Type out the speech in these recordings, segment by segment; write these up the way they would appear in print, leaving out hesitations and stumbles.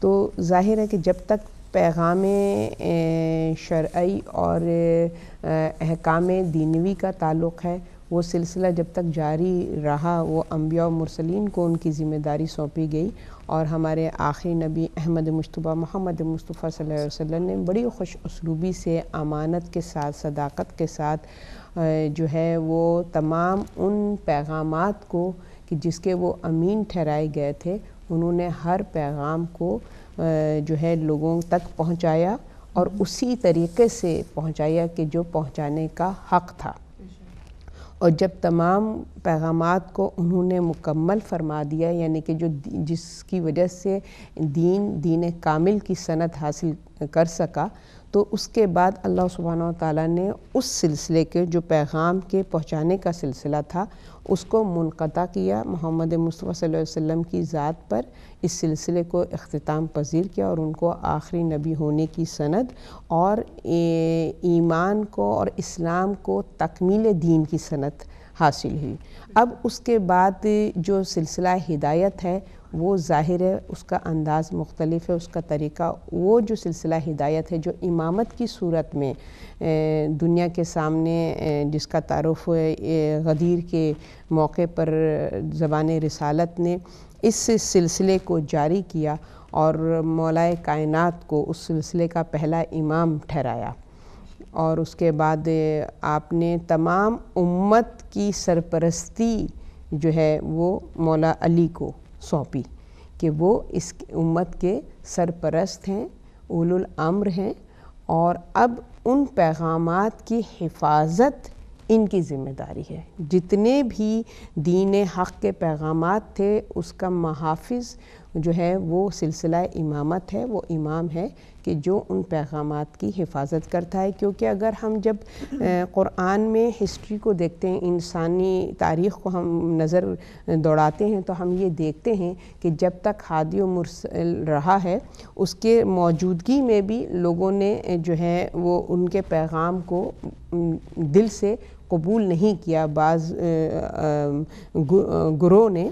تو ظاہر ہے کہ جب تک پیغام شرعی اور احکام دینوی کا تعلق ہے وہ سلسلہ جب تک جاری رہا، وہ انبیاء و مرسلین کو ان کی ذمہ داری سونپی گئی، اور ہمارے آخری نبی احمد مصطفیٰ محمد مصطفیٰ صلی اللہ علیہ وسلم نے بڑی خوش اسلوبی سے، امانت کے ساتھ، صداقت کے ساتھ جو ہے وہ تمام ان پیغامات کو کہ جس کے وہ امین ٹھہرائے گئے تھے، انہوں نے ہر پیغام کو جو ہے لوگوں تک پہنچایا، اور اسی طریقے سے پہنچایا کہ جو پہنچانے کا حق تھا۔ اور جب تمام پیغامات کو انہوں نے مکمل فرما دیا، یعنی کہ جس کی وجہ سے دین کامل کی سند حاصل کر سکا، تو اس کے بعد اللہ سبحانہ وتعالیٰ نے اس سلسلے کے جو پیغام کے پہنچانے کا سلسلہ تھا اس کو منقطع کیا، محمد مصطفیٰ صلی اللہ علیہ وسلم کی ذات پر اس سلسلے کو اختتام پذیر کیا، اور ان کو آخری نبی ہونے کی سند اور ایمان کو اور اسلام کو تکمیل دین کی سند حاصل ہوئی۔ اب اس کے بعد جو سلسلہ ہدایت ہے وہ ظاہر ہے اس کا انداز مختلف ہے، اس کا طریقہ، وہ جو سلسلہ ہدایت ہے جو امامت کی صورت میں دنیا کے سامنے جس کا تعارف غدیر کے موقع پر زبان رسالت نے اس سلسلے کو جاری کیا اور مولا کائنات کو اس سلسلے کا پہلا امام ٹھہرایا، اور اس کے بعد آپ نے تمام امت کی سرپرستی جو ہے وہ مولا علی کو سونپی کہ وہ اس امت کے سرپرست ہیں، اولو الامر ہیں، اور اب ان پیغامات کی حفاظت ان کی ذمہ داری ہے۔ جتنے بھی دین حق کے پیغامات تھے اس کا محافظ جو ہے وہ سلسلہ امامت ہے، وہ امام ہے کہ جو ان پیغامات کی حفاظت کرتا ہے، کیونکہ اگر ہم جب قرآن میں ہسٹری کو دیکھتے ہیں، انسانی تاریخ کو ہم نظر دوڑاتے ہیں تو ہم یہ دیکھتے ہیں کہ جب تک ہادی و مرسل رہا ہے اس کے موجودگی میں بھی لوگوں نے جو ہے وہ ان کے پیغام کو دل سے قبول نہیں کیا، بعض گروہ نے،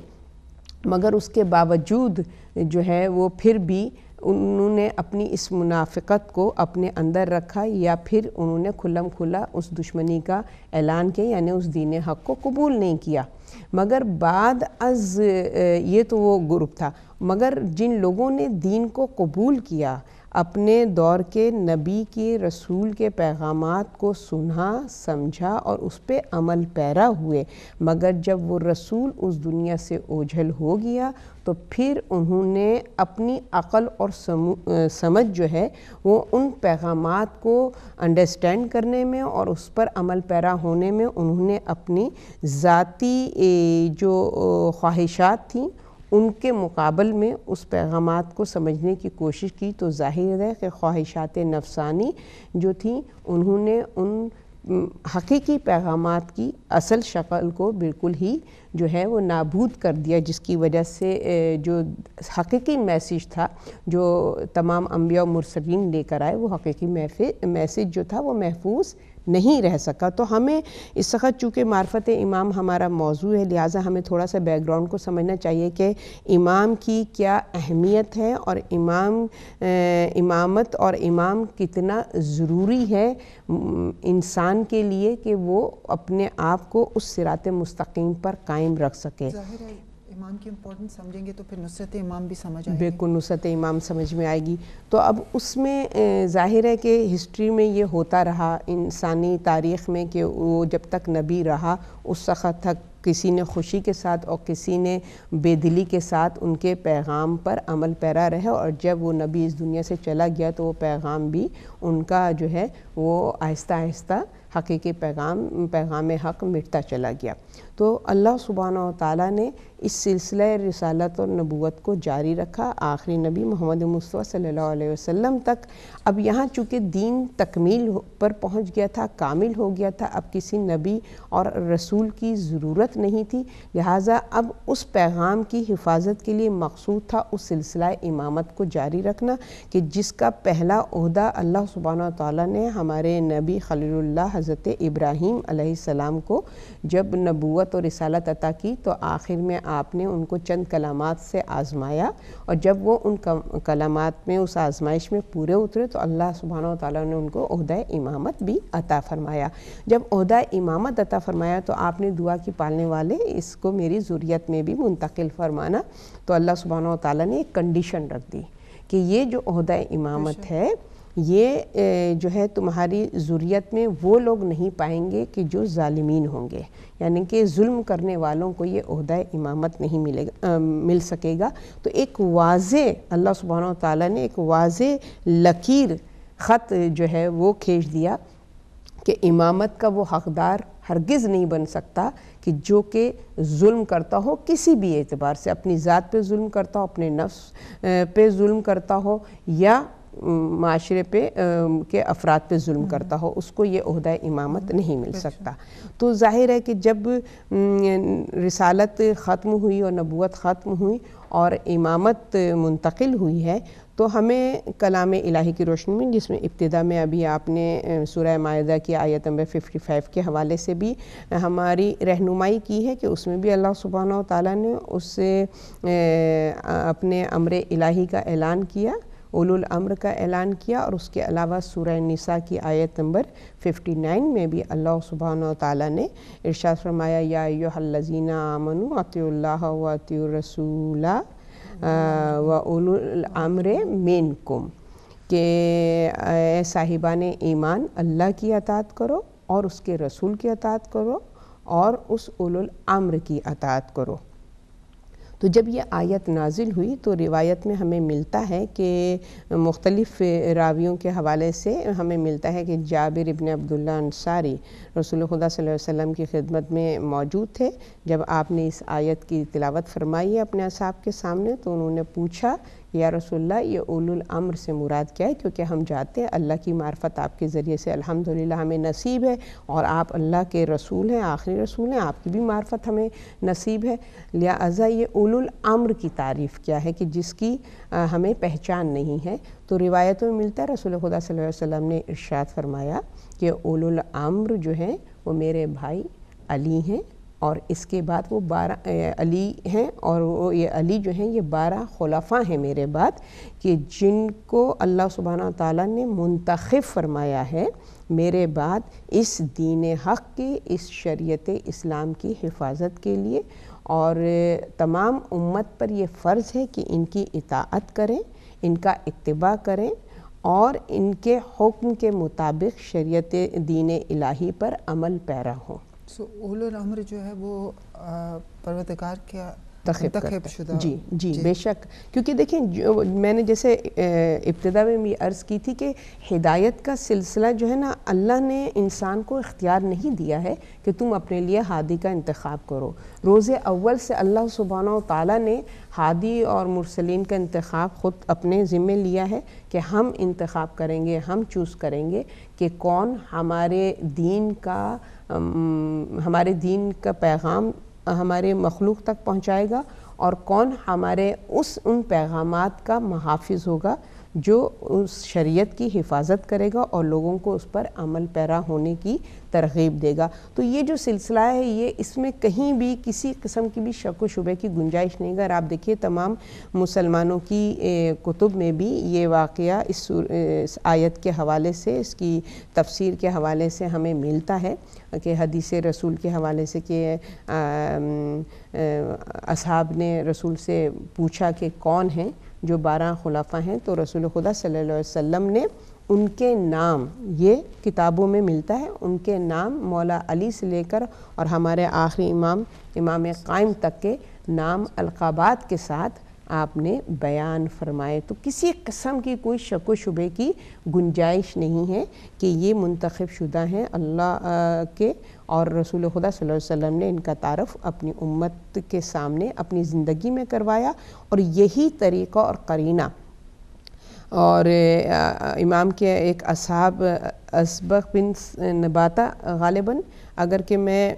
مگر اس کے باوجود جو ہے وہ پھر بھی انہوں نے اپنی اس منافقت کو اپنے اندر رکھا، یا پھر انہوں نے کھلم کھلا اس دشمنی کا اعلان کیا، یعنی اس دین حق کو قبول نہیں کیا۔ مگر بعد از یہ تو وہ گروپ تھا، مگر جن لوگوں نے دین کو قبول کیا، اپنے دور کے نبی کے رسول کے پیغامات کو سنا سمجھا اور اس پہ عمل پیرا ہوئے، مگر جب وہ رسول اس دنیا سے اوجھل ہو گیا تو پھر انہوں نے اپنی عقل اور سمجھ جو ہے وہ ان پیغامات کو انڈرسٹینڈ کرنے میں اور اس پر عمل پیرا ہونے میں انہوں نے اپنی ذاتی جو خواہشات تھیں ان کے مقابل میں اس پیغامات کو سمجھنے کی کوشش کی، تو ظاہر ہے کہ خواہشات نفسانی جو تھیں انہوں نے ان حقیقی پیغامات کی اصل شکل کو بالکل ہی جو ہے وہ نابود کر دیا، جس کی وجہ سے جو حقیقی میسیج تھا جو تمام انبیاء و مرسلین لے کر آئے، وہ حقیقی میسیج جو تھا وہ محفوظ نہیں رہ سکا۔ تو ہمیں اس وقت چونکہ معرفت امام ہمارا موضوع ہے، لہٰذا ہمیں تھوڑا سا بیک گراؤنڈ کو سمجھنا چاہیے کہ امام کی کیا اہمیت ہے، اور امامت اور امام کتنا ضروری ہے انسان کے لیے کہ وہ اپنے آپ کو اس صراط مستقیم پر قائم رکھ سکے۔ ظاہر ہے امام کی امپورٹنس سمجھیں گے تو پھر نصرت امام بھی سمجھ آئے گی۔ بالکل نصرت امام سمجھ میں آئے گی۔ تو اب اس میں ظاہر ہے کہ ہسٹری میں یہ ہوتا رہا انسانی تاریخ میں کہ وہ جب تک نبی رہا اس وقت تک کسی نے خوشی کے ساتھ اور کسی نے بے دلی کے ساتھ ان کے پیغام پر عمل پیرا رہے، اور جب وہ نبی اس دنیا سے چلا گیا تو وہ پیغام بھی ان کا جو ہے وہ آہستہ آہستہ حقیقی پیغام حق مٹتا چلا گیا۔ تو اللہ سبحانہ و تعالیٰ نے اس سلسلہ رسالت اور نبوت کو جاری رکھا آخری نبی محمد مصطفیٰ صلی اللہ علیہ وسلم تک۔ اب یہاں چونکہ دین تکمیل پر پہنچ گیا تھا، کامل ہو گیا تھا، اب کسی نبی اور رسول کی ضرورت نہیں تھی، لہٰذا اب اس پیغام کی حفاظت کے لیے مقصود تھا اس سلسلہ امامت کو جاری رکھنا، کہ جس کا پہلا عہدہ اللہ سبحانہ و تعالیٰ نے ہمارے نبی خلیل اللہ حضرت ابراہیم علیہ السلام کو جب نبوت اور رسالت عطا کی تو آخر میں آپ نے ان کو چند کلامات سے آزمایا، اور جب وہ ان کلامات میں اس آزمائش میں پورے اترے تو اللہ سبحانہ و تعالیٰ نے ان کو عہدہ امامت بھی عطا فرمایا۔ جب عہدہ امامت عطا فرمایا تو آپ نے دعا کی پالنے والے اس کو میری ذریت میں بھی منتقل فرمانا، تو اللہ سبحانہ و تعالیٰ نے ایک کنڈیشن رکھ دی کہ یہ جو عہدہ امامت ہے یہ جو ہے تمہاری ذریت میں وہ لوگ نہیں پائیں گے کہ جو ظالمین ہوں گے، یعنی کہ ظلم کرنے والوں کو یہ عہدہ امامت نہیں مل سکے گا۔ تو ایک واضح اللہ سبحانہ و تعالیٰ نے ایک واضح لکیر خط جو ہے وہ کھینچ دیا کہ امامت کا وہ حقدار ہرگز نہیں بن سکتا کہ جو کہ ظلم کرتا ہو کسی بھی اعتبار سے، اپنی ذات پہ ظلم کرتا ہو، اپنے نفس پہ ظلم کرتا ہو، یا معاشرے پہ کے افراد پہ ظلم کرتا ہو، اس کو یہ عہدہ امامت نہیں مل سکتا۔ تو ظاہر ہے کہ جب رسالت ختم ہوئی اور نبوت ختم ہوئی اور امامت منتقل ہوئی ہے، تو ہمیں کلام الہی کی روشنی میں، جس میں ابتدا میں ابھی آپ نے سورہ مائدہ کی آیت نمبر 55 کے حوالے سے بھی ہماری رہنمائی کی ہے کہ اس میں بھی اللہ سبحانہ و تعالیٰ نے اس سے اپنے امر الہی کا اعلان کیا، اولو الامر کا اعلان کیا، اور اس کے علاوہ سورہ نساء کی آیت نمبر 59 میں بھی اللہ سبحانہ و تعالیٰ نے ارشاد فرمایا یا ایھا الذین آمنوا اطیعوا اللہ و اطیعوا الرسول و اولو الامر منکم، کہ اے صاحبان ایمان اللہ کی اطاعت کرو اور اس کے رسول کی اطاعت کرو اور اس اولو الامر کی اطاعت کرو۔ تو جب یہ آیت نازل ہوئی تو روایت میں ہمیں ملتا ہے کہ مختلف راویوں کے حوالے سے ہمیں ملتا ہے کہ جابر ابن عبداللہ انصاری رسول خدا صلی اللہ علیہ وسلم کی خدمت میں موجود تھے جب آپ نے اس آیت کی تلاوت فرمائی ہے اپنے اصحاب کے سامنے، تو انہوں نے پوچھا یا رسول اللہ یہ اولو الامر سے مراد کیا ہے، کیونکہ ہم جانتے ہیں اللہ کی معرفت آپ کے ذریعے سے الحمدللہ ہمیں نصیب ہے، اور آپ اللہ کے رسول ہیں، آخری رسول ہیں، آپ کی بھی معرفت ہمیں نصیب ہے، لہٰذا یہ اولو الامر کی تعریف کیا ہے کہ جس کی ہمیں پہچان نہیں ہے۔ تو روایتوں میں ملتا ہے رسول خدا صلی اللہ علیہ وسلم نے ارشاد فرمایا کہ اولو الامر جو ہیں وہ میرے بھائی علی ہیں، اور اس کے بعد وہ 12 علی ہیں، اور وہ یہ علی جو ہیں یہ 12 خلفاء ہیں میرے بعد، کہ جن کو اللہ سبحانہ تعالیٰ نے منتخب فرمایا ہے میرے بعد اس دین حق کی، اس شریعت اسلام کی حفاظت کے لیے، اور تمام امت پر یہ فرض ہے کہ ان کی اطاعت کریں، ان کا اتباع کریں، اور ان کے حکم کے مطابق شریعت دین الہی پر عمل پیرا ہوں۔ اولو الامر جو ہے وہ پروردگار کیا منتخب شدہ، جی بے شک، کیونکہ دیکھیں جو میں نے جیسے ابتدا میں بھی عرض کی تھی کہ ہدایت کا سلسلہ جو ہے نا، اللہ نے انسان کو اختیار نہیں دیا ہے کہ تم اپنے لیے ہادی کا انتخاب کرو۔ روز اول سے اللہ سبحانہ و تعالیٰ نے ہادی اور مرسلین کا انتخاب خود اپنے ذمے لیا ہے کہ ہم انتخاب کریں گے، ہم چوز کریں گے کہ کون ہمارے دین کا پیغام ہمارے مخلوق تک پہنچائے گا، اور کون ہمارے ان پیغامات کا محافظ ہوگا جو اس شریعت کی حفاظت کرے گا اور لوگوں کو اس پر عمل پیرا ہونے کی ترغیب دے گا۔ تو یہ جو سلسلہ ہے یہ اس میں کہیں بھی کسی قسم کی بھی شک و شبہ کی گنجائش نہیں ہے۔ اگر آپ دیکھیے تمام مسلمانوں کی کتب میں بھی یہ واقعہ اس آیت کے حوالے سے، اس کی تفسیر کے حوالے سے ہمیں ملتا ہے کہ حدیث رسول کے حوالے سے کہ اصحاب نے رسول سے پوچھا کہ کون ہیں جو 12 خلفاء ہیں، تو رسول خدا صلی اللہ علیہ وسلم نے ان کے نام، یہ کتابوں میں ملتا ہے، ان کے نام مولا علی سے لے کر اور ہمارے آخری امام قائم تک کے نام القابات کے ساتھ آپ نے بیان فرمائے۔ تو کسی قسم کی کوئی شک و شبہ کی گنجائش نہیں ہے کہ یہ منتخب شدہ ہیں اللہ کے، اور رسول خدا صلی اللہ علیہ وسلم نے ان کا تعارف اپنی امت کے سامنے اپنی زندگی میں کروایا، اور یہی طریقہ اور قرینہ، اور امام کے ایک اصحاب اسبق بن نباتہ غالباً، اگر کہ میں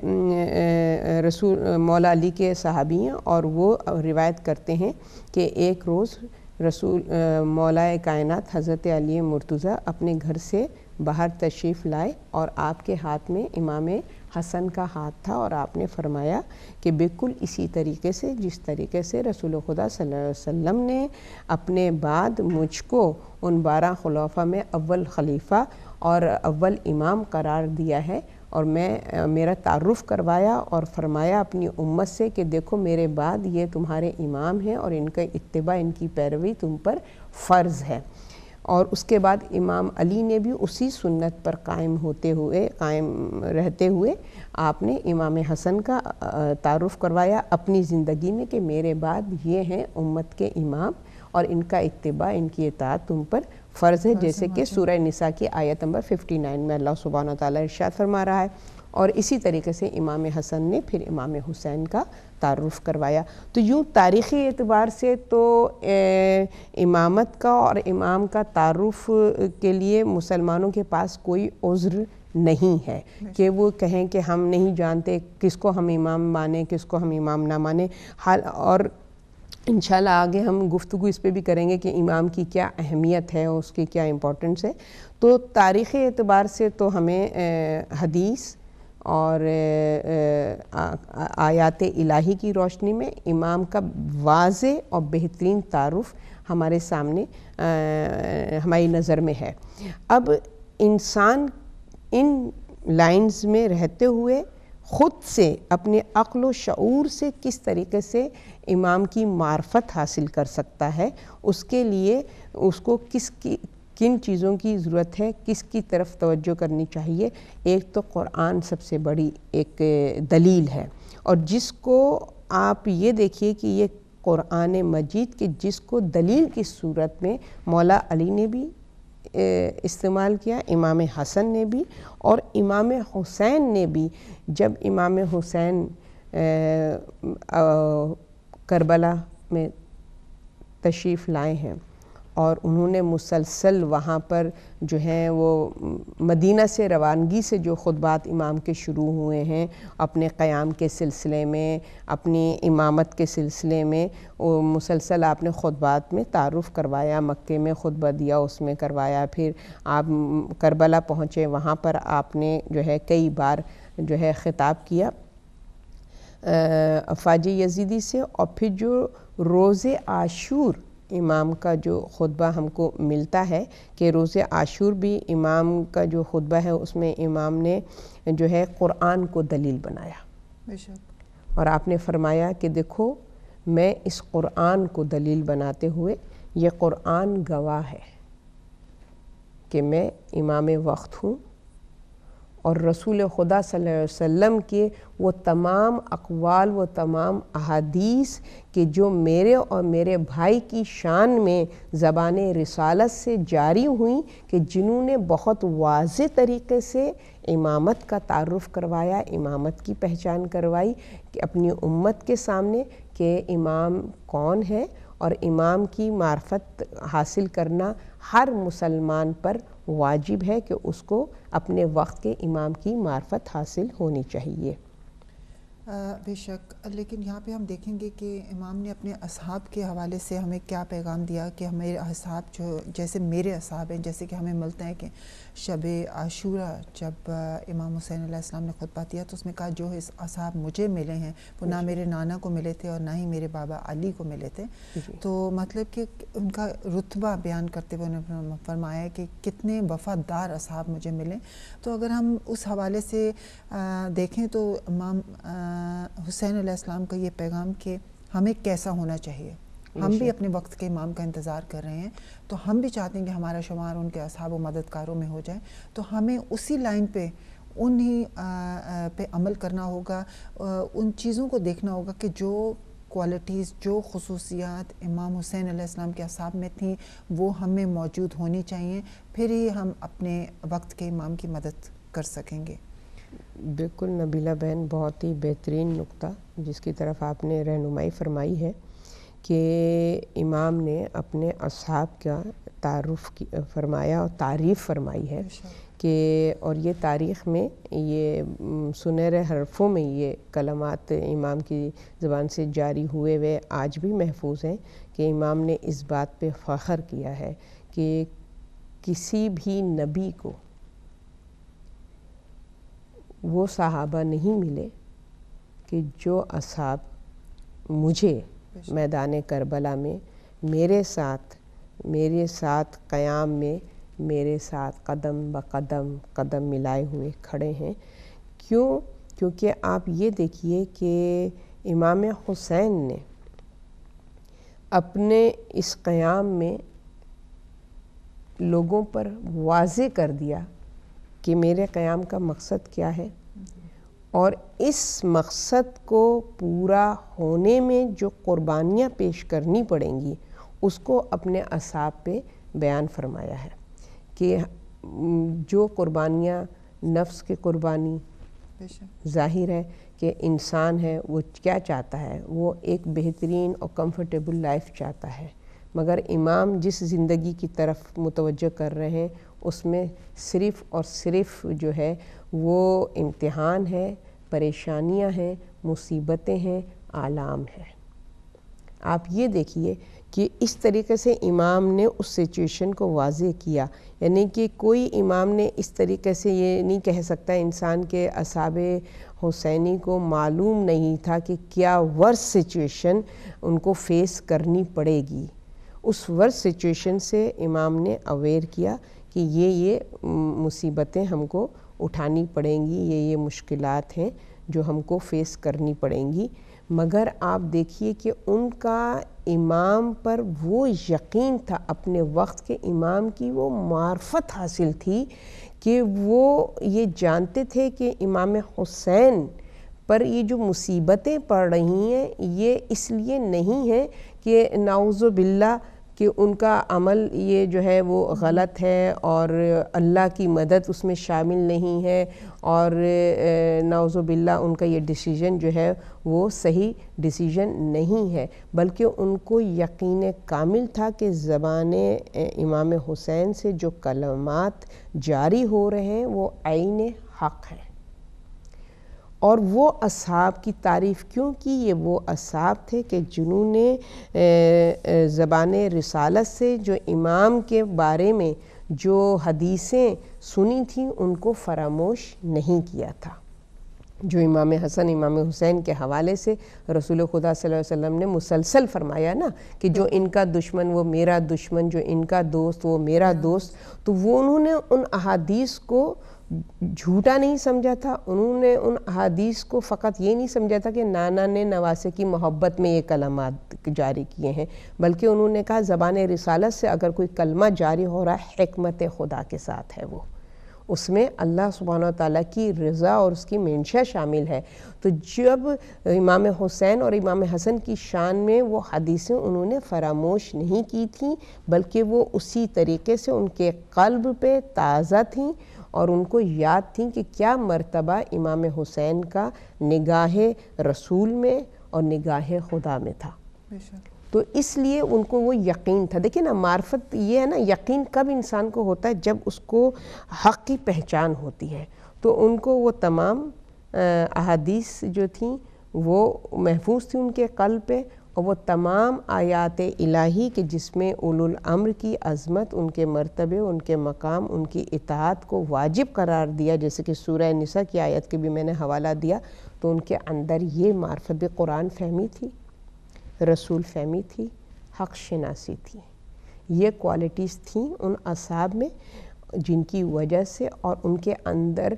رسول مولا علی کے صحابی ہیں، اور وہ روایت کرتے ہیں کہ ایک روز مولا کائنات حضرت علی مرتضیٰ اپنے گھر سے باہر تشریف لائے اور آپ کے ہاتھ میں امام حسن کا ہاتھ تھا، اور آپ نے فرمایا کہ بالکل اسی طریقے سے جس طریقے سے رسول خدا صلی اللہ علیہ وسلم نے اپنے بعد مجھ کو ان 12 خلفاء میں اول خلیفہ اور اول امام قرار دیا ہے، اور میرا تعارف کروایا اور فرمایا اپنی امت سے کہ دیکھو میرے بعد یہ تمہارے امام ہیں اور ان کا اتباع، ان کی پیروی تم پر فرض ہے۔ اور اس کے بعد امام علی نے بھی اسی سنت پر قائم رہتے ہوئے آپ نے امام حسن کا تعارف کروایا اپنی زندگی میں کہ میرے بعد یہ ہیں امت کے امام اور ان کا اتباع، ان کی اطاعت تم پر فرض ہے، جیسے کہ سورہ نساء کی آیت نمبر 59 میں اللہ سبحانہ وتعالی ارشاد فرما رہا ہے۔ اور اسی طریقے سے امام حسن نے پھر امام حسین کا تعارف کروایا۔ تو یوں تاریخی اعتبار سے تو امامت کا اور امام کا تعارف کے لیے مسلمانوں کے پاس کوئی عذر نہیں ہے کہ وہ کہیں کہ ہم نہیں جانتے کس کو ہم امام مانیں، کس کو ہم امام نہ مانیں۔ اور انشاءاللہ آگے ہم گفتگو اس پہ بھی کریں گے کہ امام کی کیا اہمیت ہے، اس کی کیا امپورٹنس ہے۔ تو تاریخی اعتبار سے تو ہمیں حدیث اور آیات الہی کی روشنی میں امام کا واضح اور بہترین تعارف ہمارے سامنے ہماری نظر میں ہے۔ اب انسان ان لائنز میں رہتے ہوئے خود سے اپنے عقل و شعور سے کس طریقے سے امام کی معرفت حاصل کر سکتا ہے، اس کے لیے اس کو کن چیزوں کی ضرورت ہے، کس کی طرف توجہ کرنی چاہیے۔ ایک تو قرآن سب سے بڑی ایک دلیل ہے، اور جس کو آپ یہ دیکھیے کہ یہ قرآن مجید کہ جس کو دلیل کی صورت میں مولا علی نے بھی استعمال کیا، امام حسن نے بھی، اور امام حسین نے بھی۔ جب امام حسین کربلا میں تشریف لائے ہیں اور انہوں نے مسلسل وہاں پر جو ہیں وہ مدینہ سے روانگی سے جو خطبات امام کے شروع ہوئے ہیں، اپنے قیام کے سلسلے میں، اپنی امامت کے سلسلے میں، وہ مسلسل آپ نے خطبات میں تعارف کروایا، مکے میں خطبہ دیا اس میں کروایا، پھر آپ کربلا پہنچے، وہاں پر آپ نے جو ہے کئی بار جو ہے خطاب کیا افواج یزیدی سے۔ اور پھر جو روز عاشور امام کا جو خطبہ ہم کو ملتا ہے کہ روز عاشور بھی امام کا جو خطبہ ہے اس میں امام نے جو ہے قرآن کو دلیل بنایا، بے شک، اور آپ نے فرمایا کہ دیکھو میں اس قرآن کو دلیل بناتے ہوئے، یہ قرآن گواہ ہے کہ میں امام وقت ہوں، اور رسول خدا صلی اللہ علیہ وسلم کے وہ تمام اقوال، وہ تمام احادیث کہ جو میرے اور میرے بھائی کی شان میں زبان رسالت سے جاری ہوئیں، کہ جنہوں نے بہت واضح طریقے سے امامت کا تعارف کروایا، امامت کی پہچان کروائی کہ اپنی امت کے سامنے کہ امام کون ہے، اور امام کی معرفت حاصل کرنا ہر مسلمان پر واجب ہے کہ اس کو اپنے وقت کے امام کی معرفت حاصل ہونی چاہیے۔ بے شک، لیکن یہاں پہ ہم دیکھیں گے کہ امام نے اپنے اصحاب کے حوالے سے ہمیں کیا پیغام دیا کہ ہمارے اصحاب جو جیسے میرے اصحاب ہیں، جیسے کہ ہمیں ملتا ہے کہ شب عاشورہ جب امام حسین علیہ السلام نے خطبہ دیا تو اس میں کہا جو اصحاب مجھے ملے ہیں وہ نہ میرے نانا کو ملے تھے اور نہ ہی میرے بابا علی کو ملے تھے۔ تو مطلب کہ ان کا رتبہ بیان کرتے ہوئے انہوں نے فرمایا کہ کتنے وفادار اصحاب مجھے ملے۔ تو اگر ہم اس حوالے سے دیکھیں تو امام حسین علیہ السلام کا یہ پیغام کہ ہمیں کیسا ہونا چاہیے، ہم بھی اپنے وقت کے امام کا انتظار کر رہے ہیں، تو ہم بھی چاہتے ہیں کہ ہمارا شمار ان کے اصحاب و مددگاروں میں ہو جائے، تو ہمیں اسی لائن پہ انہی پہ عمل کرنا ہوگا، ان چیزوں کو دیکھنا ہوگا کہ جو کوالٹیز، جو خصوصیات امام حسین علیہ السلام کے اصحاب میں تھیں وہ ہمیں موجود ہونی چاہیے، پھر ہی ہم اپنے وقت کے امام کی مدد کر سکیں گے۔ بالکل نبیلہ بہن، بہت ہی بہترین نقطہ جس کی طرف آپ نے رہنمائی فرمائی ہے کہ امام نے اپنے اصحاب کا تعارف فرمایا اور تعریف فرمائی ہے کہ، اور یہ تاریخ میں یہ سنہرے حرفوں میں یہ کلمات امام کی زبان سے جاری ہوئے آج بھی محفوظ ہیں کہ امام نے اس بات پہ فخر کیا ہے کہ کسی بھی نبی کو وہ صحابہ نہیں ملے کہ جو اصحاب مجھے میدان کربلا میں میرے ساتھ قیام میں میرے ساتھ قدم بقدم قدم ملائے ہوئے کھڑے ہیں. کیونکہ آپ یہ دیکھیے کہ امام حسین نے اپنے اس قیام میں لوگوں پر واضح کر دیا کہ میرے قیام کا مقصد کیا ہے، اور اس مقصد کو پورا ہونے میں جو قربانیاں پیش کرنی پڑیں گی اس کو اپنے اصحاب پہ بیان فرمایا ہے کہ جو قربانیاں نفس کی قربانی، ظاہر ہے کہ انسان ہے وہ کیا چاہتا ہے، وہ ایک بہترین اور کمفرٹیبل لائف چاہتا ہے، مگر امام جس زندگی کی طرف متوجہ کر رہے ہیں اس میں صرف اور صرف جو ہے وہ امتحان ہے، پریشانیاں ہیں، مصیبتیں ہیں، آلام ہیں. آپ یہ دیکھیے کہ اس طریقے سے امام نے اس سچویشن کو واضح کیا، یعنی کہ کوئی امام نے اس طریقے سے یہ نہیں کہہ سکتا انسان کے اصحاب حسینی کو معلوم نہیں تھا کہ کیا ورس سچویشن ان کو فیس کرنی پڑے گی. اس ورس سچویشن سے امام نے اویئر کیا کہ یہ مصیبتیں ہم کو اٹھانی پڑیں گی، یہ مشکلات ہیں جو ہم کو فیس کرنی پڑیں گی. مگر آپ دیکھیے کہ ان کا امام پر وہ یقین تھا، اپنے وقت کے امام کی وہ معرفت حاصل تھی کہ وہ یہ جانتے تھے کہ امام حسین پر یہ جو مصیبتیں پڑ رہی ہیں یہ اس لیے نہیں ہے کہ نعوذ باللہ کہ ان کا عمل یہ جو ہے وہ غلط ہے اور اللہ کی مدد اس میں شامل نہیں ہے، اور نعوذ باللہ ان کا یہ ڈیسیژن جو ہے وہ صحیح ڈیسیژن نہیں ہے، بلکہ ان کو یقین کامل تھا کہ زبان امام حسین سے جو کلمات جاری ہو رہے ہیں وہ عین حق ہیں. اور وہ اصحاب کی تعریف کیوں کی؟ یہ وہ اصحاب تھے کہ جنہوں نے زبان رسالت سے جو امام کے بارے میں جو حدیثیں سنی تھیں ان کو فراموش نہیں کیا تھا. جو امام حسن امام حسین کے حوالے سے رسول خدا صلی اللہ علیہ وسلم نے مسلسل فرمایا نا کہ جو ان کا دشمن وہ میرا دشمن، جو ان کا دوست وہ میرا دوست، تو وہ انہوں نے ان احادیث کو جھوٹا نہیں سمجھا تھا. انہوں نے ان احادیث کو فقط یہ نہیں سمجھا تھا کہ نانا نے نواسے کی محبت میں یہ کلمات جاری کیے ہیں، بلکہ انہوں نے کہا زبان رسالت سے اگر کوئی کلمہ جاری ہو رہا ہے حکمت خدا کے ساتھ ہے، وہ اس میں اللہ سبحانہ وتعالیٰ کی رضا اور اس کی منشا شامل ہے. تو جب امام حسین اور امام حسن کی شان میں وہ حدیثیں انہوں نے فراموش نہیں کی تھیں، بلکہ وہ اسی طریقے سے ان کے قلب پہ تازہ تھیں اور ان کو یاد تھیں کہ کیا مرتبہ امام حسین کا نگاہ رسول میں اور نگاہ خدا میں تھا. تو اس لیے ان کو وہ یقین تھا. دیکھیں نا، معرفت یہ ہے نا، یقین کب انسان کو ہوتا ہے؟ جب اس کو حق کی پہچان ہوتی ہے. تو ان کو وہ تمام احادیث جو تھیں وہ محفوظ تھیں ان کے قلب پہ، اور وہ تمام آیات الہی کہ جس میں اولو الامر کی عظمت، ان کے مرتبے، ان کے مقام، ان کی اطاعت کو واجب قرار دیا، جیسے کہ سورہ نساء کی آیت کے بھی میں نے حوالہ دیا. تو ان کے اندر یہ معرفت قرآن فہمی تھی، رسول فہمی تھی، حق شناسی تھی. یہ کوالٹیز تھیں ان اصحاب میں جن کی وجہ سے، اور ان کے اندر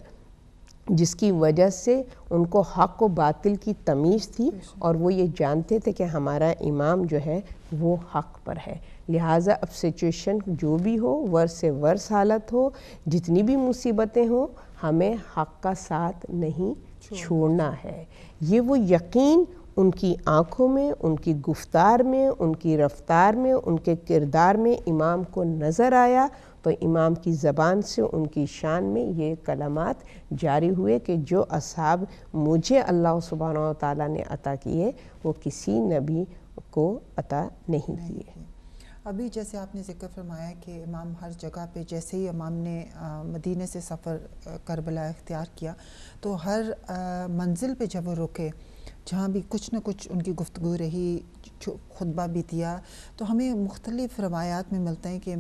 جس کی وجہ سے ان کو حق و باطل کی تمیز تھی، اور وہ یہ جانتے تھے کہ ہمارا امام جو ہے وہ حق پر ہے. لہٰذا اب سچویشن جو بھی ہو، ورس سے ورس حالت ہو، جتنی بھی مصیبتیں ہوں، ہمیں حق کا ساتھ نہیں چھوڑنا ہے. یہ وہ یقین ان کی آنکھوں میں، ان کی گفتار میں، ان کی رفتار میں، ان کے کردار میں امام کو نظر آیا. تو امام کی زبان سے ان کی شان میں یہ کلمات جاری ہوئے کہ جو اصحاب مجھے اللہ سبحانہ و تعالیٰ نے عطا کیے وہ کسی نبی کو عطا نہیں کیے. ابھی جیسے آپ نے ذکر فرمایا کہ امام ہر جگہ پہ، جیسے ہی امام نے مدینہ سے سفر کربلا اختیار کیا تو ہر منزل پہ جب وہ رکے جہاں بھی کچھ نہ کچھ ان کی گفتگو رہی، خطبہ بھی دیا، تو ہمیں مختلف روایات میں ملتا ہے کہ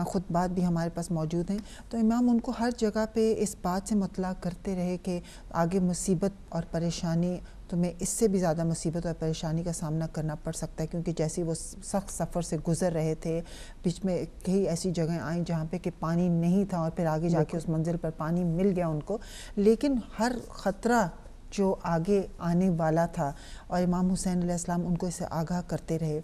خطبات بھی ہمارے پاس موجود ہیں. تو امام ان کو ہر جگہ پہ اس بات سے مطلع کرتے رہے کہ آگے مصیبت اور پریشانی، تمہیں اس سے بھی زیادہ مصیبت اور پریشانی کا سامنا کرنا پڑ سکتا ہے، کیونکہ جیسے وہ سخت سفر سے گزر رہے تھے، بیچ میں کئی ایسی جگہیں آئیں جہاں پہ کہ پانی نہیں تھا اور پھر آگے جا کے اس منزل پر پانی مل گیا ان کو، لیکن ہر خطرہ جو آگے آنے والا تھا اور امام حسین علیہ السلام ان کو اسے آگاہ کرتے رہے.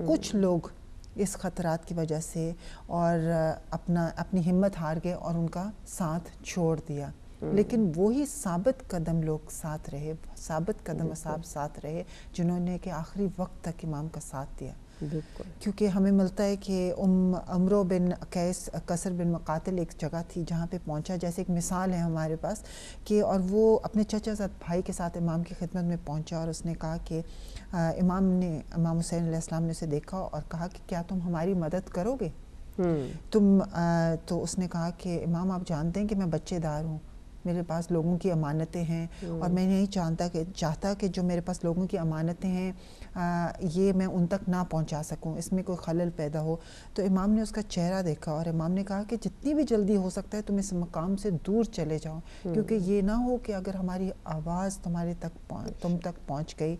کچھ لوگ اس خطرات کی وجہ سے اور اپنی ہمت ہار گئے اور ان کا ساتھ چھوڑ دیا، لیکن وہی ثابت قدم لوگ ساتھ رہے، ثابت قدم اصحاب ساتھ رہے جنہوں نے کہ آخری وقت تک امام کا ساتھ دیا. کیونکہ ہمیں ملتا ہے کہ عمرو بن قیس قصر بن مقاتل ایک جگہ تھی جہاں پہ پہنچا، جیسے ایک مثال ہے ہمارے پاس کہ، اور وہ اپنے چچا زاد بھائی کے ساتھ امام کی خدمت میں پہنچا اور اس نے کہا کہ امام حسین علیہ السلام نے اسے دیکھا اور کہا کہ کیا تم ہماری مدد کرو گے؟ تو اس نے کہا کہ امام آپ جانتے ہیں کہ میں بچے دار ہوں، میرے پاس لوگوں کی امانتیں ہیں اور میں نہیں چاہتا کہ جو میرے پاس لوگوں کی امانتیں ہیں یہ میں ان تک نہ پہنچا سکوں، اس میں کوئی خلل پیدا ہو. تو امام نے اس کا چہرہ دیکھا اور امام نے کہا کہ جتنی بھی جلدی ہو سکتا ہے تم اس مقام سے دور چلے جاؤ، کیونکہ یہ نہ ہو کہ اگر ہماری آواز تم تک پہنچ گئی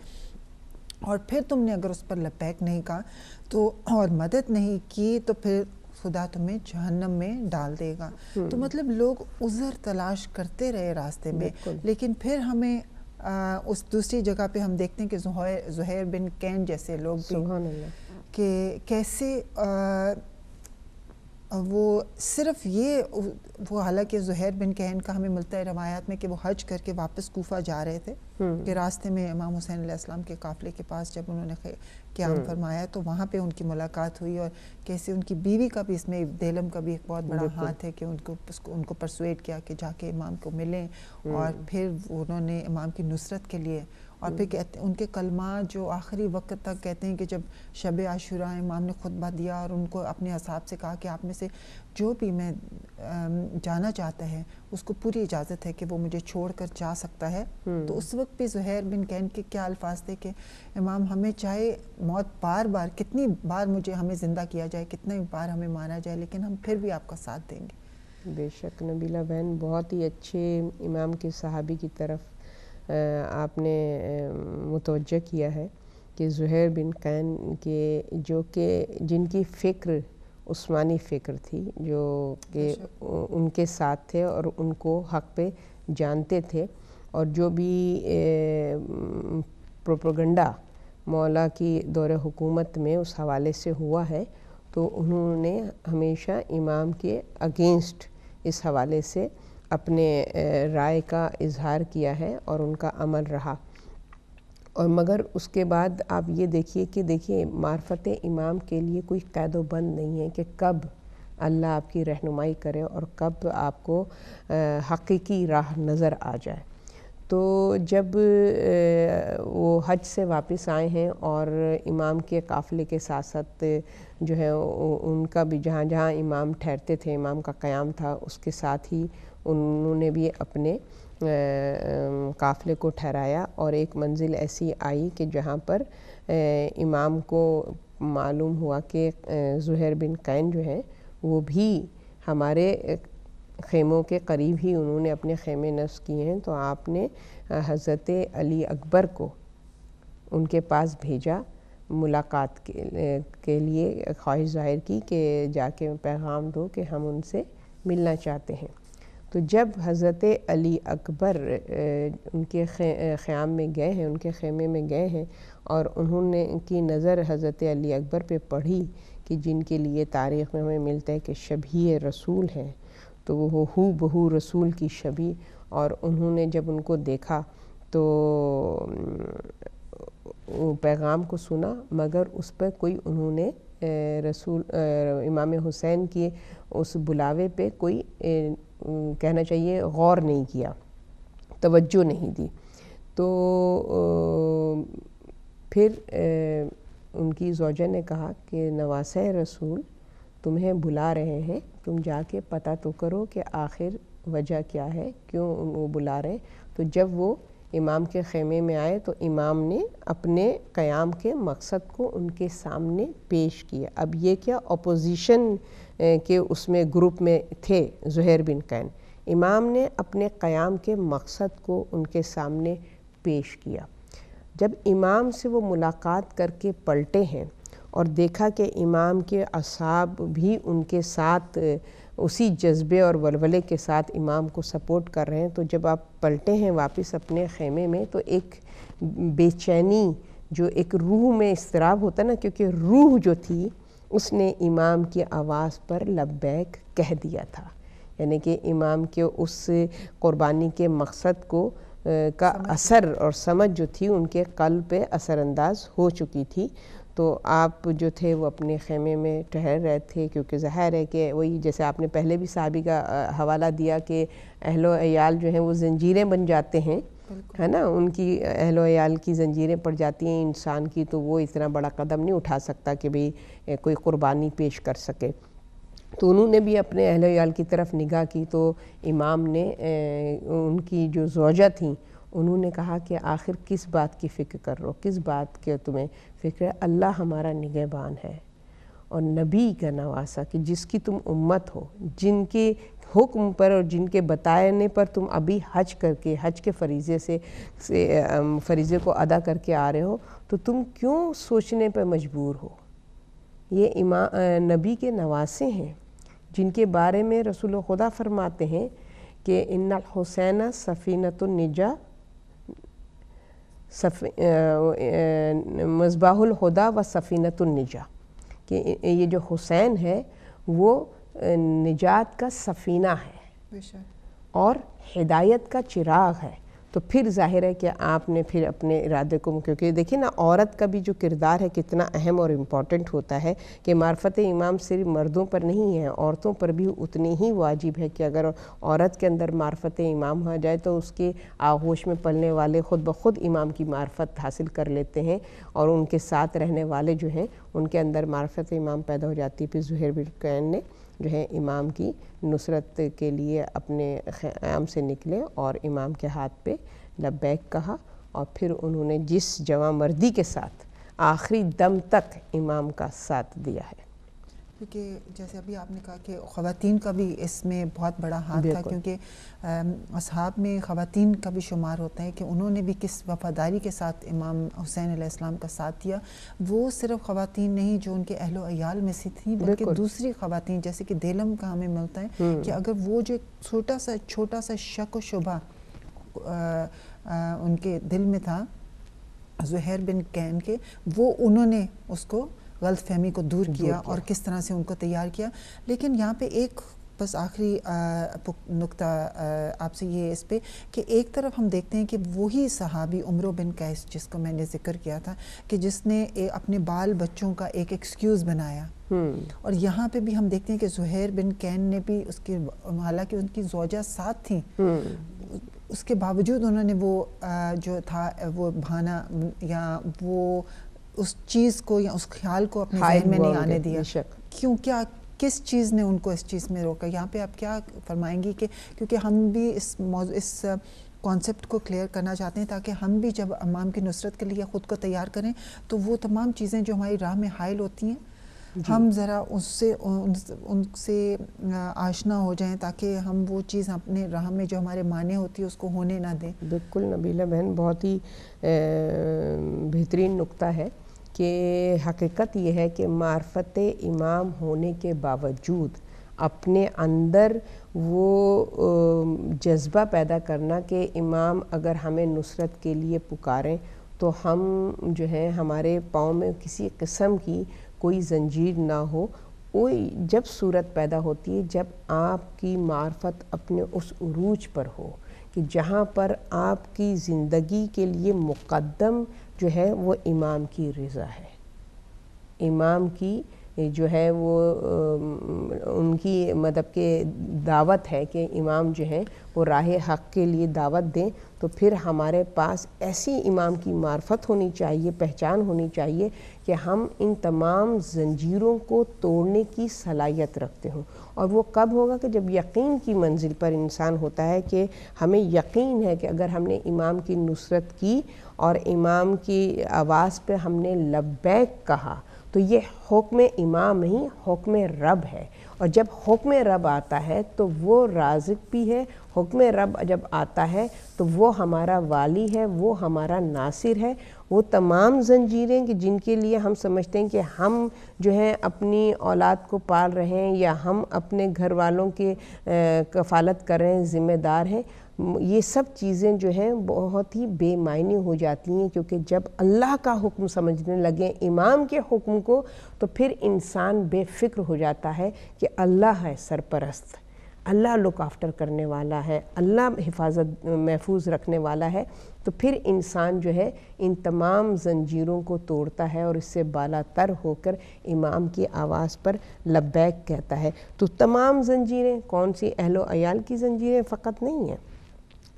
اور پھر تم نے اگر اس پر لبیک نہیں کہا تو اور مدد نہیں کی تو پھر خدا تمہیں جہنم میں ڈال دے گا. تو مطلب لوگ عذر تلاش کرتے رہے راستے میں، لیکن پھر ہمیں اس دوسری جگہ پہ ہم دیکھتے ہیں کہ زہیر بن کین جیسے لوگ بھی کہ کیسے وہ صرف وہ حالانکہ زہیر بن کین کا ہمیں ملتا ہے روایات میں کہ وہ حج کر کے واپس کوفہ جا رہے تھے کہ راستے میں امام حسین علیہ السلام کے قافلے کے پاس جب انہوں نے قیام فرمایا تو وہاں پہ ان کی ملاقات ہوئی، اور کیسے ان کی بیوی کا بھی اس میں دیلم کا بھی ایک بہت بڑا ہاتھ ہے کہ ان کو پرسویٹ کیا کہ جا کے امام کو ملیں، اور پھر انہوں نے امام کی نصرت کے لیے، اور پھر ان کے کلمات جو آخری وقت تک کہتے ہیں کہ جب شب عاشوراء امام نے خطبہ دیا اور ان کو اپنے اصحاب سے کہا کہ آپ میں سے جو بھی میں جانا چاہتا ہے اس کو پوری اجازت ہے کہ وہ مجھے چھوڑ کر جا سکتا ہے. تو اس وقت بھی زہیر بن کین کے کیا الفاظ تھے کہ امام ہمیں چاہے موت بار بار کتنی بار ہمیں زندہ کیا جائے، کتنی بار ہمیں مارا جائے، لیکن ہم پھر بھی آپ کا ساتھ دیں گے. بے شک نبیلہ بہن، بہت ہی اچھے امام کے صحابی کی طرف آپ نے متوجہ کیا ہے کہ زہیر بن کین کے جو کہ جن کی فکر عثمانی فکر تھی، جو کہ ان کے ساتھ تھے اور ان کو حق پہ جانتے تھے، اور جو بھی پروپیگنڈا مولا کی دور حکومت میں اس حوالے سے ہوا ہے تو انہوں نے ہمیشہ امام کے اگینسٹ اس حوالے سے اپنے رائے کا اظہار کیا ہے اور ان کا عمل رہا. اور مگر اس کے بعد آپ یہ دیکھیے معرفت امام کے لیے کوئی قید و بند نہیں ہے کہ کب اللہ آپ کی رہنمائی کرے اور کب آپ کو حقیقی راہ نظر آ جائے. تو جب وہ حج سے واپس آئے ہیں اور امام کے قافلے کے ساتھ ساتھ جو ہے ان کا بھی جہاں جہاں امام ٹھہرتے تھے، امام کا قیام تھا، اس کے ساتھ ہی انہوں نے بھی اپنے قافلے کو ٹھہرایا، اور ایک منزل ایسی آئی کہ جہاں پر امام کو معلوم ہوا کہ زہیر بن کین جو ہے وہ بھی ہمارے خیموں کے قریب ہی انہوں نے اپنے خیمے نصب کیے ہیں. تو آپ نے حضرت علی اکبر کو ان کے پاس بھیجا، ملاقات کے لیے خواہش ظاہر کی کہ جا کے پیغام دو کہ ہم ان سے ملنا چاہتے ہیں. تو جب حضرت علی اکبر ان کے خیام میں گئے ہیں، ان کے خیمے میں گئے ہیں، اور انہوں نے کی نظر حضرت علی اکبر پہ پڑھی کہ جن کے لیے تاریخ میں ہمیں ملتا ہے کہ شبیہ رسول ہیں، تو وہ ہو بہو رسول کی شبیہ، اور انہوں نے جب ان کو دیکھا تو پیغام کو سنا، مگر اس پر کوئی انہوں نے امام حسین کے اس بلاوے پہ کوئی کہنا چاہیے غور نہیں کیا، توجہ نہیں دی. تو پھر ان کی زوجہ نے کہا کہ نواسہ رسول تمہیں بلا رہے ہیں، تم جا کے پتہ تو کرو کہ آخر وجہ کیا ہے، کیوں وہ بلا رہے. تو جب وہ امام کے خیمے میں آئے تو امام نے اپنے قیام کے مقصد کو ان کے سامنے پیش کیا. اب یہ کیا اپوزیشن کے اس میں گروپ میں تھے زہیر بن قین. امام نے اپنے قیام کے مقصد کو ان کے سامنے پیش کیا. جب امام سے وہ ملاقات کر کے پلٹے ہیں اور دیکھا کہ امام کے اصحاب بھی ان کے ساتھ اسی جذبے اور ولولے کے ساتھ امام کو سپورٹ کر رہے ہیں، تو جب آپ پلٹے ہیں واپس اپنے خیمے میں تو ایک بے چینی جو ایک روح میں اضطراب ہوتا ہے نا، کیونکہ روح جو تھی اس نے امام کی آواز پر لبیک کہہ دیا تھا. یعنی کہ امام کے اس قربانی کے مقصد کو کا اثر اور سمجھ جو تھی ان کے قلب پہ اثر انداز ہو چکی تھی. تو آپ جو تھے وہ اپنے خیمے میں ٹہر رہے تھے، کیونکہ ظاہر ہے کہ وہی جیسے آپ نے پہلے بھی صحابی کا حوالہ دیا کہ اہل و عیال جو ہیں وہ زنجیریں بن جاتے ہیں، ہے نا، ان کی اہل و عیال کی زنجیریں پڑ جاتی ہیں انسان کی، تو وہ اتنا بڑا قدم نہیں اٹھا سکتا کہ بھئی کوئی قربانی پیش کر سکے. تو انہوں نے بھی اپنے اہل و عیال کی طرف نگاہ کی تو امام نے ان کی جو زوجہ تھیں انہوں نے کہا کہ آخر کس بات کی فکر کر رہو، کس بات کے تمہیں فکر ہے؟ اللہ ہمارا نگہبان ہے اور نبی کا نواسا کہ جس کی تم امت ہو، جن کے حکم پر اور جن کے بتانے پر تم ابھی حج کر کے حج کے فریضے کو ادا کر کے آ رہے ہو، تو تم کیوں سوچنے پہ مجبور ہو؟ یہ نبی کے نواسے ہیں جن کے بارے میں رسول خدا فرماتے ہیں کہ ان الحسین سفینۃ النجا مصباح الہدیٰ و سفینۃ النجا، کہ یہ جو حسین ہے وہ نجات کا سفینہ ہے اور ہدایت کا چراغ ہے. تو پھر ظاہر ہے کہ آپ نے پھر اپنے ارادے کو، کیونکہ دیکھیں نا عورت کا بھی جو کردار ہے کتنا اہم اور امپورٹنٹ ہوتا ہے کہ معرفت امام صرف مردوں پر نہیں ہے، عورتوں پر بھی اتنی ہی واجب ہے کہ اگر عورت کے اندر معرفت امام ہو جائے تو اس کے آغوش میں پلنے والے خود بخود امام کی معرفت حاصل کر لیتے ہیں اور ان کے ساتھ رہنے والے جو ہیں ان کے اندر معرفت امام پیدا ہو جاتی ہے. پھر زہیر بن قین نے جو ہے امام کی نصرت کے لیے اپنے خیام سے نکلے اور امام کے ہاتھ پہ لبیک کہا، اور پھر انہوں نے جس جواں مردی کے ساتھ آخری دم تک امام کا ساتھ دیا ہے. کیونکہ جیسے ابھی آپ نے کہا کہ خواتین کا بھی اس میں بہت بڑا ہاتھ تھا، کیونکہ اصحاب میں خواتین کا بھی شمار ہوتا ہے کہ انہوں نے بھی کس وفاداری کے ساتھ امام حسین علیہ السلام کا ساتھ دیا. وہ صرف خواتین نہیں جو ان کے اہل و عیال میں سے تھیں، بلکہ دوسری خواتین جیسے کہ دیلم کا ہمیں ملتا ہے کہ اگر وہ جو چھوٹا سا شک و شبہ ان کے دل میں تھا زہیر بن قین کے، وہ انہوں نے اس کو غلط فہمی کو دور کیا اور کس طرح سے ان کو تیار کیا. لیکن یہاں پہ ایک بس آخری نقطہ آپ سے یہ اس پہ کہ ایک طرف ہم دیکھتے ہیں کہ وہی صحابی عمرو بن قیس جس کو میں نے ذکر کیا تھا کہ جس نے اپنے بال بچوں کا ایک ایکسکیوز بنایا، اور یہاں پہ بھی ہم دیکھتے ہیں کہ زہیر بن قین نے بھی اس کی، حالانکہ ان کی زوجہ ساتھ تھیں، اس کے باوجود انہوں نے وہ جو تھا وہ بہانہ یا وہ اس چیز کو یا اس خیال کو اپنے ذہن میں نہیں آنے دیا. کیوں، کیا کس چیز نے ان کو اس چیز میں روکا؟ یہاں پہ آپ کیا فرمائیں گی کہ کیونکہ ہم بھی اس کانسیپٹ کو کلیئر کرنا چاہتے ہیں تاکہ ہم بھی جب امام کی نصرت کے لیے خود کو تیار کریں تو وہ تمام چیزیں جو ہماری راہ میں حائل ہوتی ہیں ہم ذرا ان سے آشنا ہو جائیں تاکہ ہم وہ چیز اپنے راہ میں جو ہمارے معنی ہوتی ہے اس کو ہونے نہ دیں. بالکل نبیلہ بہن، بہت ہی بہترین نقطہ ہے کہ حقیقت یہ ہے کہ معرفت امام ہونے کے باوجود اپنے اندر وہ جذبہ پیدا کرنا کہ امام اگر ہمیں نصرت کے لیے پکاریں تو ہم جو ہے ہمارے پاؤں میں کسی قسم کی کوئی زنجیر نہ ہو. کوئی جب صورت پیدا ہوتی ہے جب آپ کی معرفت اپنے اس عروج پر ہو کہ جہاں پر آپ کی زندگی کے لیے مقدم جو ہے وہ امام کی رضا ہے، امام کی جو ہے وہ ان کی مطلب کہ دعوت ہے کہ امام جو ہیں وہ راہ حق کے لیے دعوت دیں، تو پھر ہمارے پاس ایسی امام کی معرفت ہونی چاہیے، پہچان ہونی چاہیے کہ ہم ان تمام زنجیروں کو توڑنے کی صلاحیت رکھتے ہوں۔ اور وہ کب ہوگا کہ جب یقین کی منزل پر انسان ہوتا ہے کہ ہمیں یقین ہے کہ اگر ہم نے امام کی نصرت کی اور امام کی آواز پہ ہم نے لبیک کہا تو یہ حکم امام نہیں، حکم رب ہے۔ اور جب حکم رب آتا ہے تو وہ رازق بھی ہے، حکم رب جب آتا ہے تو وہ ہمارا والی ہے، وہ ہمارا ناصر ہے۔ وہ تمام زنجیریں کہ جن کے لیے ہم سمجھتے ہیں کہ ہم جو ہیں اپنی اولاد کو پال رہے ہیں یا ہم اپنے گھر والوں کے کفالت کر رہے ہیں، ذمہ دار ہیں، یہ سب چیزیں جو ہیں بہت ہی بے معنی ہو جاتی ہیں، کیونکہ جب اللہ کا حکم سمجھنے لگیں امام کے حکم کو تو پھر انسان بے فکر ہو جاتا ہے کہ اللہ ہے سرپرست، اللہ لک آفٹر کرنے والا ہے، اللہ حفاظت محفوظ رکھنے والا ہے۔ تو پھر انسان جو ہے ان تمام زنجیروں کو توڑتا ہے اور اس سے بالا تر ہو کر امام کی آواز پر لبیک کہتا ہے۔ تو تمام زنجیریں کون سی؟ اہل و عیال کی زنجیریں فقط نہیں ہیں،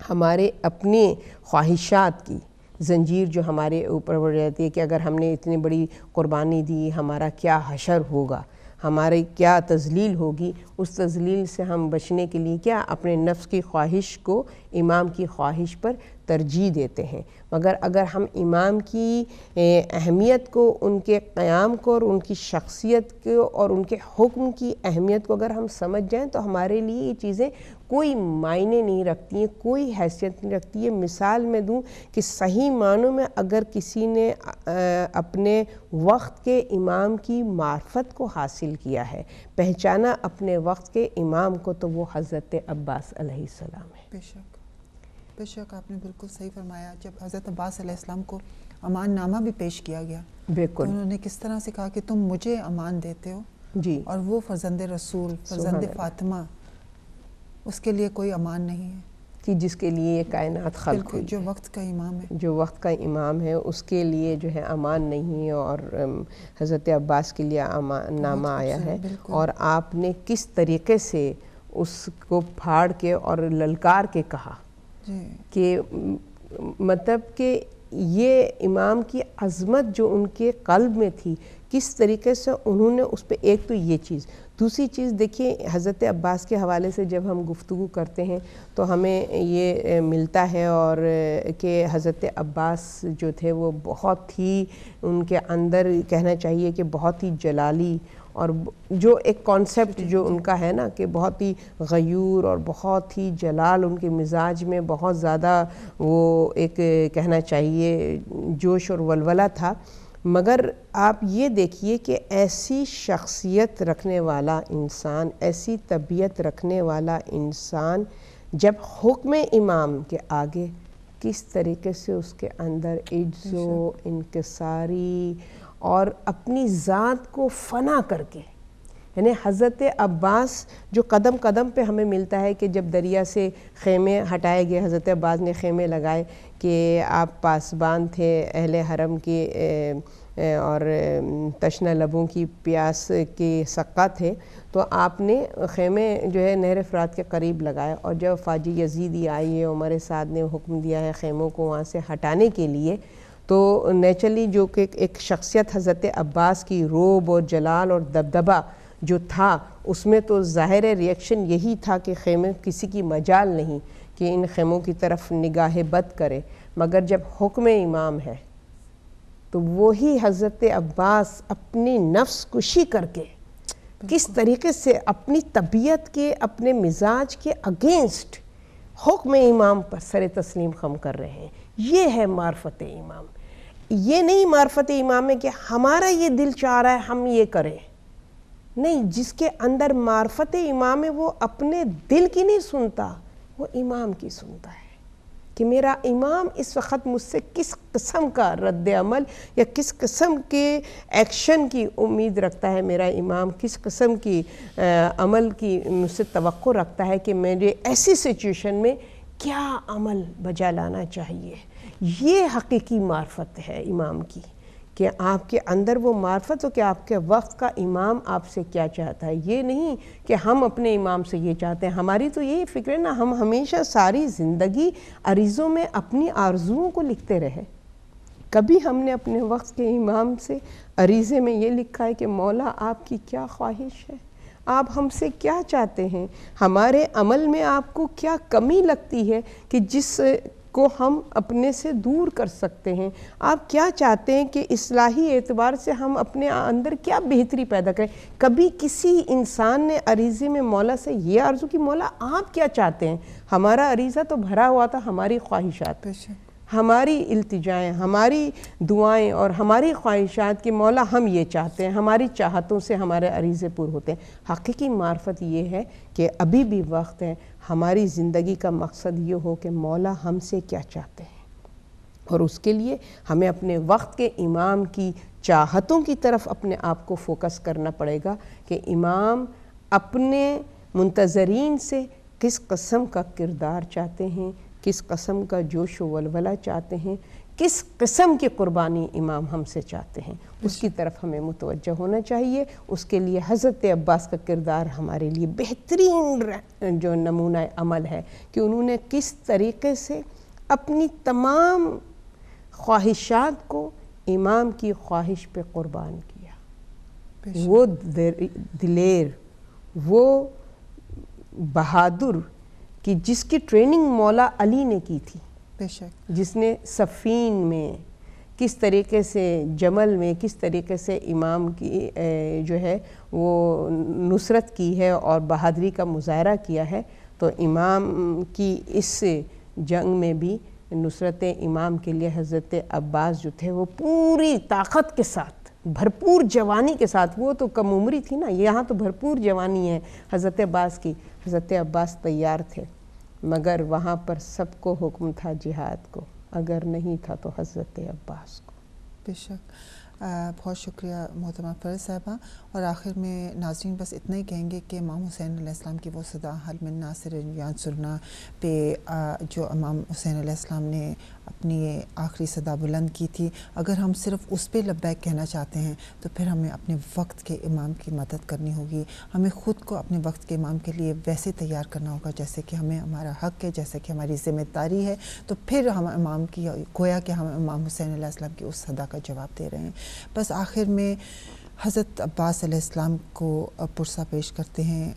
ہمارے اپنے خواہشات کی زنجیر جو ہمارے اوپر پڑ جاتی ہے کہ اگر ہم نے اتنی بڑی قربانی دی ہمارا کیا حشر ہوگا، ہماری کیا تذلیل ہوگی۔ اس تذلیل سے ہم بچنے کے لیے کیا اپنے نفس کی خواہش کو امام کی خواہش پر ترجیح دیتے ہیں۔ مگر اگر ہم امام کی اہمیت کو، ان کے قیام کو اور ان کی شخصیت کو اور ان کے حکم کی اہمیت کو اگر ہم سمجھ جائیں تو ہمارے لیے یہ چیزیں کوئی معنی نہیں رکھتی ہیں، کوئی حیثیت نہیں رکھتی ہے۔ مثال میں دوں کہ صحیح معنوں میں اگر کسی نے اپنے وقت کے امام کی معرفت کو حاصل کیا ہے، پہچانا اپنے وقت کے امام کو، تو وہ حضرت عباس علیہ السلام ہے۔ بے شک آپ نے بالکل صحیح فرمایا۔ جب حضرت عباس علیہ السلام کو امان نامہ بھی پیش کیا گیا بالکل، تو انہوں نے کس طرح سے کہا کہ تم مجھے امان دیتے ہو، جی، اور وہ فرزند رسول، فرزند فاطمہ، اس کے لیے کوئی امان نہیں ہے کہ جس کے لیے یہ کائنات خلق ہوئی، جو وقت کا امام ہے، جو وقت کا امام ہے، اس کے لیے جو ہے امان نہیں ہے۔ اور حضرت عباس کے لیے امان نامہ آیا ہے، اور آپ نے کس طریقے سے اس کو پھاڑ کے اور للکار کے کہا کہ مطلب کہ یہ امام کی عظمت جو ان کے قلب میں تھی، کس طریقے سے انہوں نے اس پہ، ایک تو یہ چیز، دوسری چیز دیکھیے حضرت عباس کے حوالے سے جب ہم گفتگو کرتے ہیں تو ہمیں یہ ملتا ہے اور کہ حضرت عباس جو تھے وہ بہت ہی، ان کے اندر کہنا چاہیے کہ بہت ہی جلالی، اور جو ایک کانسیپٹ جو ان کا ہے نا کہ بہت ہی غیور اور بہت ہی جلال ان کے مزاج میں بہت زیادہ وہ ایک کہنا چاہیے جوش اور ولولہ تھا۔ مگر آپ یہ دیکھیے کہ ایسی شخصیت رکھنے والا انسان، ایسی طبیعت رکھنے والا انسان جب حکم امام کے آگے کس طریقے سے اس کے اندر عجز و انکساری اور اپنی ذات کو فنا کر کے، یعنی حضرت عباس جو قدم قدم پہ ہمیں ملتا ہے کہ جب دریا سے خیمے ہٹائے گئے، حضرت عباس نے خیمے لگائے کہ آپ پاسبان تھے اہل حرم کے اور تشنہ لبوں کی پیاس کے سقا تھے، تو آپ نے خیمے جو ہے نہر فرات کے قریب لگائے، اور جب فاجی یزیدی آئی ہے، عمر سعد نے حکم دیا ہے خیموں کو وہاں سے ہٹانے کے لیے، تو نیچرلی جو کہ ایک شخصیت حضرت عباس کی روب اور جلال اور دبدبہ جو تھا، اس میں تو ظاہر ریئیکشن یہی تھا کہ خیمے کسی کی مجال نہیں کہ ان خیموں کی طرف نگاہ بد کرے۔ مگر جب حکم امام ہے تو وہی حضرت عباس اپنی نفس کشی کر کے کس طریقے سے اپنی طبیعت کے، اپنے مزاج کے اگینسٹ حکم امام پر سر تسلیم خم کر رہے ہیں۔ یہ ہے معرفت امام۔ یہ نہیں معرفت امام ہے کہ ہمارا یہ دل چاہ رہا ہے ہم یہ کریں، نہیں، جس کے اندر معرفت امام ہے وہ اپنے دل کی نہیں سنتا، وہ امام کی سنتا ہے کہ میرا امام اس وقت مجھ سے کس قسم کا رد عمل یا کس قسم کے ایکشن کی امید رکھتا ہے، میرا امام کس قسم کی عمل کی مجھ سے توقع رکھتا ہے کہ میرے ایسی سچویشن میں کیا عمل بجا لانا چاہیے۔ یہ حقیقی معرفت ہے امام کی کہ آپ کے اندر وہ معرفت ہو کہ آپ کے وقت کا امام آپ سے کیا چاہتا ہے. یہ نہیں کہ ہم اپنے امام سے یہ چاہتے ہیں. ہماری تو یہی فکر ہے نا, ہم ہمیشہ ساری زندگی عریضوں میں اپنی آرزوؤں کو لکھتے رہے. کبھی ہم نے اپنے وقت کے امام سے عریضے میں یہ لکھا ہے کہ مولا آپ کی کیا خواہش ہے, آپ ہم سے کیا چاہتے ہیں, ہمارے عمل میں آپ کو کیا کمی لگتی ہے کہ جس کو ہم اپنے سے دور کر سکتے ہیں, آپ کیا چاہتے ہیں کہ اصلاحی اعتبار سے ہم اپنے اندر کیا بہتری پیدا کریں. کبھی کسی انسان نے عریضے میں مولا سے یہ عرض کی مولا آپ کیا چاہتے ہیں. ہمارا عریضہ تو بھرا ہوا تھا ہماری خواہشات, ہماری التجائیں, ہماری دعائیں اور ہماری خواہشات کہ مولا ہم یہ چاہتے ہیں. ہماری چاہتوں سے ہمارے عریضے پور ہوتے ہیں. حقیقی معرفت یہ ہے کہ ابھی بھی وقت ہے, ہماری زندگی کا مقصد یہ ہو کہ مولا ہم سے کیا چاہتے ہیں, اور اس کے لیے ہمیں اپنے وقت کے امام کی چاہتوں کی طرف اپنے آپ کو فوکس کرنا پڑے گا کہ امام اپنے منتظرین سے کس قسم کا کردار چاہتے ہیں, کس قسم کا جوش و ولولہ چاہتے ہیں, کس قسم کی قربانی امام ہم سے چاہتے ہیں, اس کی طرف ہمیں متوجہ ہونا چاہیے. اس کے لیے حضرت عباس کا کردار ہمارے لیے بہترین جو نمونہ عمل ہے کہ انہوں نے کس طریقے سے اپنی تمام خواہشات کو امام کی خواہش پہ قربان کیا. وہ دلیر, وہ بہادر کہ جس کی ٹریننگ مولا علی نے کی تھی, جس نے صفین میں کس طریقے سے, جمل میں کس طریقے سے امام کی جو ہے وہ نصرت کی ہے اور بہادری کا مظاہرہ کیا ہے. تو امام کی اس جنگ میں بھی نصرت امام کے لیے حضرت عباس جو تھے وہ پوری طاقت کے ساتھ, بھرپور جوانی کے ساتھ, وہ تو کم عمری تھی نا, یہاں تو بھرپور جوانی ہے حضرت عباس کی. حضرت عباس تیار تھے, مگر وہاں پر سب کو حکم تھا جہاد کو, اگر نہیں تھا تو حضرت عباس کو. بے شک. بہت شکریہ محترمہ فیض صاحبہ. اور آخر میں ناظرین بس اتنا ہی کہیں گے کہ امام حسین علیہ السلام کی وہ صدا حل من ناصر ینصرنا پہ جو امام حسین علیہ السلام نے اپنی آخری صدا بلند کی تھی, اگر ہم صرف اس پہ لبیک کہنا چاہتے ہیں تو پھر ہمیں اپنے وقت کے امام کی مدد کرنی ہوگی. ہمیں خود کو اپنے وقت کے امام کے لیے ویسے تیار کرنا ہوگا جیسے کہ ہمیں ہمارا حق ہے, جیسے کہ ہماری ذمہ داری ہے. تو پھر ہم امام کی, گویا کہ ہم امام حسین علیہ السلام کی اس صدا کا جواب دے رہے ہیں. بس آخر میں حضرت عباس علیہ السلام کو پرسہ پیش کرتے ہیں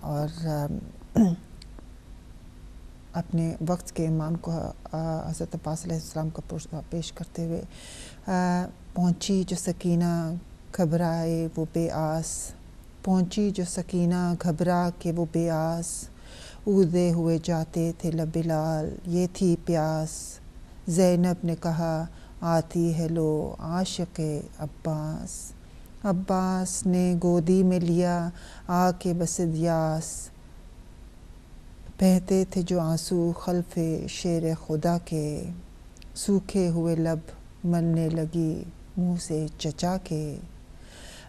اور اپنے وقت کے امام کو حضرت عباس علیہ السلام کا پرسہ پیش کرتے ہوئے پہنچی جو سکینہ گھبرائے وہ بے آس, پہنچی جو سکینہ گھبرا کے وہ بے آس, اودے ہوئے جاتے تھے لب لال یہ تھی پیاس. زینب نے کہا آتی ہے لو عاشق عباس, عباس نے گودی میں لیا آ کے بسد یاس. بہتے تھے جو آنسو خلف شیر خدا کے, سوکھے ہوئے لب ملنے لگی منہ سے چچا کے.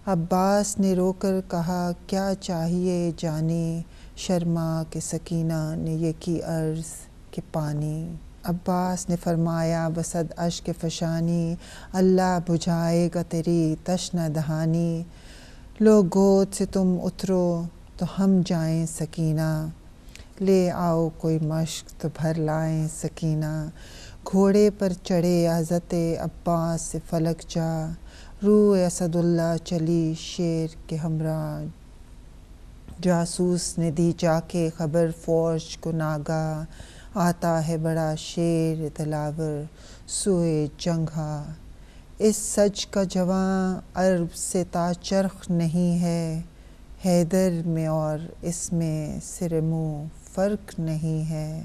عباس نے رو کر کہا کیا چاہیے جانی, شرما کے سکینہ نے یہ کی عرض کہ پانی. عباس نے فرمایا بصد اشک فشانی, اللہ بجھائے گا تیری تشنہ دہانی. لو گود سے تم اترو تو ہم جائیں سکینہ, لے آؤ کوئی مشک تو بھر لائیں سکینہ. گھوڑے پر چڑھے حضرت عباس سے فلک جا, روح اسد اللہ چلی شیر کے ہمراہ. جاسوس نے دی جا کے خبر فوج کو ناگاہ, آتا ہے بڑا شیر دلاور سوئے جنگھا. اس سج کا جواں عرب سے تا چرخ نہیں ہے, حیدر میں اور اس میں سر منہ فرق نہیں ہے.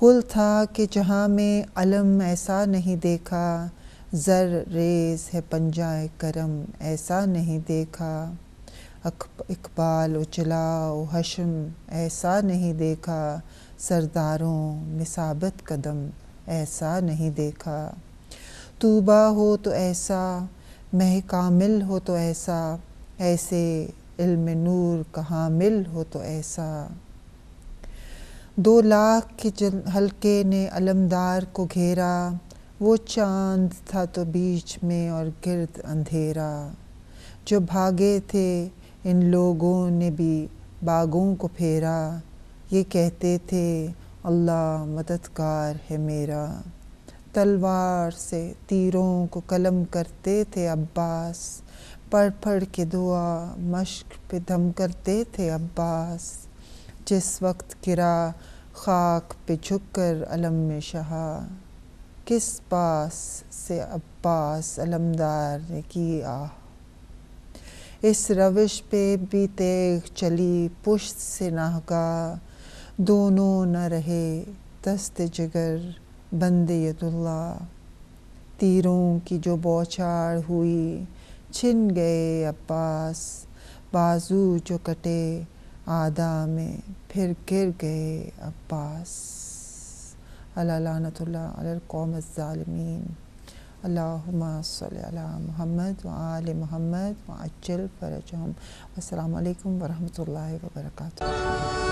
غل تھا کہ جہاں میں علم ایسا نہیں دیکھا, زر ریز ہے پنجہ کرم ایسا نہیں دیکھا. اقبال و جلا و حشم ایسا نہیں دیکھا, سرداروں میں ثابت قدم ایسا نہیں دیکھا. طوبہ ہو تو ایسا مہ کامل ہو تو ایسا, ایسے علم نور کا حامل ہو تو ایسا. 2 لاکھ کے حلقے نے علمدار کو گھیرا, وہ چاند تھا تو بیچ میں اور گرد اندھیرا، جو بھاگے تھے ان لوگوں نے بھی باغوں کو پھیرا، یہ کہتے تھے اللہ مددگار ہے میرا۔ تلوار سے تیروں کو قلم کرتے تھے عباس، پڑھ پڑھ کے دعا مشق پہ دم کرتے تھے عباس، جس وقت گرا خاک پہ جھک کر علم میں شہا، کس پاس سے عباس علمدار نے کی آہ۔ اس روش پہ بھی تیغ چلی پشت سے ناگاہ، دونوں نہ رہے دست جگر بند ید اللہ، تیروں کی جو بوچھاڑ ہوئی چھن گئے عباس، بازو جو کٹے آدھا میں پھر گر گئے عباس۔ الا لعنت اللہ علی القوم الظالمین۔ اللہم صلی علی محمد وآل محمد وعجل فرجہم۔ السلام علیکم ورحمۃ اللہ وبرکاتہ۔